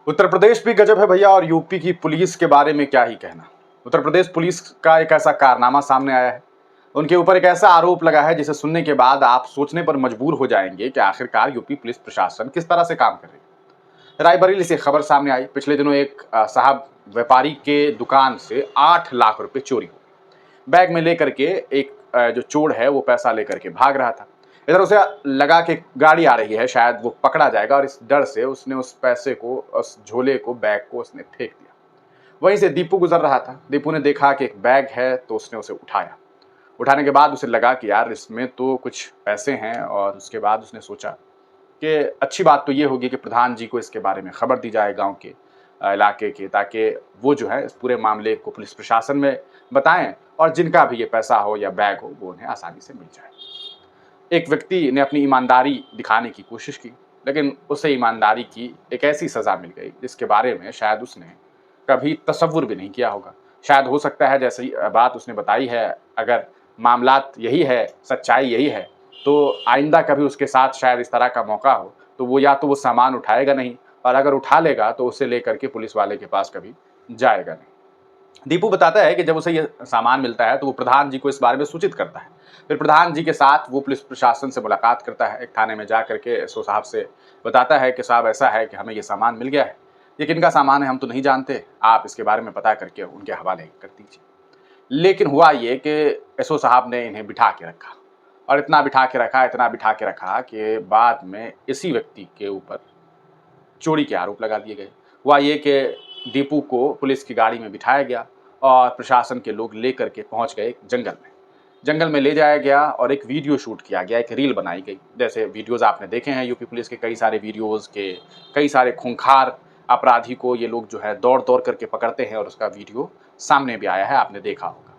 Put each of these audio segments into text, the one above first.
उत्तर प्रदेश भी गजब है भैया, और यूपी की पुलिस के बारे में क्या ही कहना। उत्तर प्रदेश पुलिस का एक ऐसा कारनामा सामने आया है, उनके ऊपर एक ऐसा आरोप लगा है जिसे सुनने के बाद आप सोचने पर मजबूर हो जाएंगे कि आखिरकार यूपी पुलिस प्रशासन किस तरह से काम कर रही है। रायबरेली से खबर सामने आई, पिछले दिनों एक साहब व्यापारी के दुकान से 8 लाख रुपए चोरी हो। बैग में लेकर के एक जो चोर है वो पैसा लेकर के भाग रहा था। इधर उसे लगा कि गाड़ी आ रही है, शायद वो पकड़ा जाएगा, और इस डर से उसने उस पैसे को, उस झोले को, बैग को उसने फेंक दिया। वहीं से दीपू गुजर रहा था। दीपू ने देखा कि एक बैग है तो उसने उसे उठाया। उठाने के बाद उसे लगा कि यार इसमें तो कुछ पैसे हैं, और उसके बाद उसने सोचा कि अच्छी बात तो ये होगी कि प्रधान जी को इसके बारे में खबर दी जाए, गांव के, इलाके के, ताकि वो जो है इस पूरे मामले को पुलिस प्रशासन में बताएं, और जिनका भी ये पैसा हो या बैग हो वो उन्हें आसानी से मिल जाए। एक व्यक्ति ने अपनी ईमानदारी दिखाने की कोशिश की, लेकिन उसे ईमानदारी की एक ऐसी सज़ा मिल गई जिसके बारे में शायद उसने कभी तसव्वुर भी नहीं किया होगा। शायद हो सकता है जैसी बात उसने बताई है, अगर मामलात यही है, सच्चाई यही है, तो आइंदा कभी उसके साथ शायद इस तरह का मौका हो तो वो या तो वो सामान उठाएगा नहीं, और अगर उठा लेगा तो उसे लेकर के पुलिस वाले के पास कभी जाएगा नहीं। दीपू बताता है कि जब उसे ये सामान मिलता है तो वो प्रधान जी को इस बारे में सूचित करता है। फिर प्रधान जी के साथ वो पुलिस प्रशासन से मुलाकात करता है। एक थाने में जा करके एसओ साहब से बताता है कि साहब ऐसा है कि हमें ये सामान मिल गया है, ये किनका सामान है हम तो नहीं जानते, आप इसके बारे में पता करके उनके हवाले कर दीजिए। लेकिन हुआ ये कि एसओ साहब ने इन्हें बिठा के रखा, और इतना बिठा के रखा, इतना बिठा के रखा कि बाद में इसी व्यक्ति के ऊपर चोरी के आरोप लगा दिए गए। हुआ ये कि दीपू को पुलिस की गाड़ी में बिठाया गया और प्रशासन के लोग लेकर के पहुंच गए जंगल में। जंगल में ले जाया गया और एक वीडियो शूट किया गया, एक रील बनाई गई। जैसे वीडियोज़ आपने देखे हैं यूपी पुलिस के, कई सारे वीडियोज़ के, कई सारे खूंखार अपराधी को ये लोग जो है दौड़-दौड़ करके पकड़ते हैं, और उसका वीडियो सामने भी आया है, आपने देखा होगा।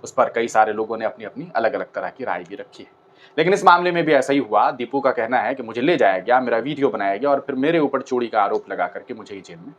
उस पर कई सारे लोगों ने अपनी-अपनी अलग-अलग तरह की राय भी रखी है। लेकिन इस मामले में भी ऐसा ही हुआ। दीपू का कहना है कि मुझे ले जाया गया, मेरा वीडियो बनाया गया, और फिर मेरे ऊपर चोरी का आरोप लगा करके मुझे ही जेल में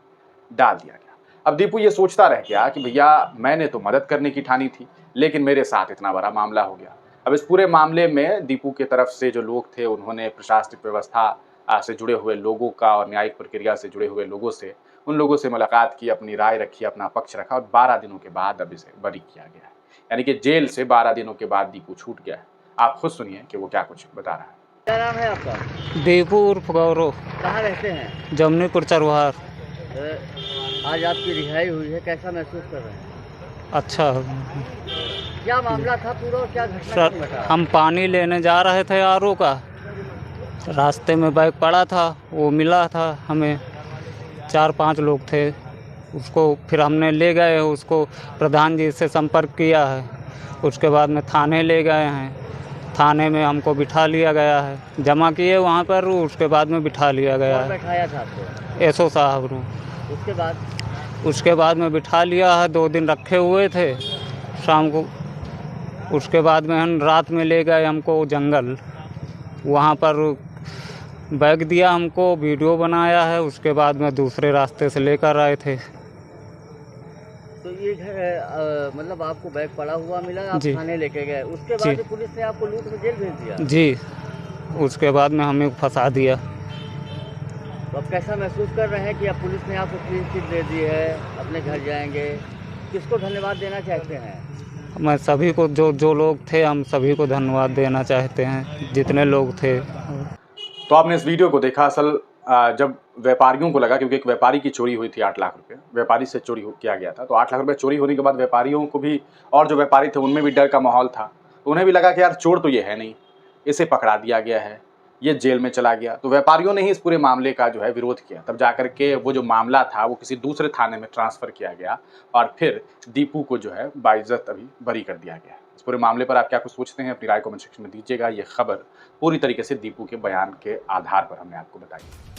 डाल दिया गया। अब दीपू ये सोचता रह गया कि भैया मैंने तो मदद करने की ठानी थी, लेकिन मेरे साथ इतना बड़ा मामला हो गया। अब इस पूरे मामले में दीपू की तरफ से जो लोग थे उन्होंने प्रशासनिक व्यवस्था से जुड़े हुए लोगों का और न्यायिक प्रक्रिया से जुड़े हुए लोगों से, उन लोगों से मुलाकात की, अपनी राय रखी, अपना पक्ष रखा, और 12 दिनों के बाद अब इसे बरी किया गया है। यानी कि जेल से 12 दिनों के बाद दीपू छूट गया है। आप खुद सुनिए कि वो क्या कुछ बता रहा है। क्या नाम है आपका? दीपू उर्फ गौरव, कहाँ रहते हैं? जमनीपुर चरवार। आज आपकी रिहाई हुई है, कैसा महसूस कर रहे हैं? अच्छा क्या मामला था पूरा और क्या घटना सर, घटा? हम पानी लेने जा रहे थे आरओ का, रास्ते में बैग पड़ा था, वो मिला था हमें। 4-5 लोग थे, उसको फिर हमने ले गए, उसको प्रधान जी से संपर्क किया है। उसके बाद में थाने ले गए हैं, थाने में हमको बिठा लिया गया है, जमा किए वहाँ पर, उसके बाद में बिठा लिया गया कौन है। बैठाया था आपको? एसओ साहब ने। उसके बाद में बिठा लिया है, 2 दिन रखे हुए थे शाम को। उसके बाद में हम रात में ले गए हमको जंगल, वहाँ पर बैग दिया हमको, वीडियो बनाया है। उसके बाद में दूसरे रास्ते से लेकर आए थे। तो ये मतलब आपको बैग पड़ा हुआ मिला, आप जी थाने लेके गए, उसके जी। बाद पुलिस ने आपको लूट में जेल भेज दिया? जी, उसके बाद में हमें फंसा दिया। तो अब कैसा महसूस कर रहे हैं कि अब पुलिस ने आपको क्लीन चिट दे दी है, अपने घर जाएंगे? किसको धन्यवाद देना चाहते हैं? मैं सभी को, जो लोग थे, हम सभी को धन्यवाद देना चाहते हैं, जितने लोग थे। तो आपने इस वीडियो को देखा। असल जब व्यापारियों को लगा, क्योंकि एक व्यापारी की चोरी हुई थी, 8 लाख रुपए व्यापारी से चोरी किया गया था, तो 8 लाख रुपए चोरी होने के बाद व्यापारियों को भी, और जो व्यापारी थे उनमें भी डर का माहौल था। तो उन्हें भी लगा कि यार चोर तो ये है नहीं, इसे पकड़ा दिया गया है, ये जेल में चला गया। तो व्यापारियों ने ही इस पूरे मामले का जो है विरोध किया। तब जाकर के वो जो मामला था वो किसी दूसरे थाने में ट्रांसफ़र किया गया, और फिर दीपू को जो है बाइज्जत अभी बरी कर दिया गया। इस पूरे मामले पर आप क्या कुछ सोचते हैं, अपनी राय कमेंट सेक्शन में दीजिएगा। ये खबर पूरी तरीके से दीपू के बयान के आधार पर हमने आपको बताई।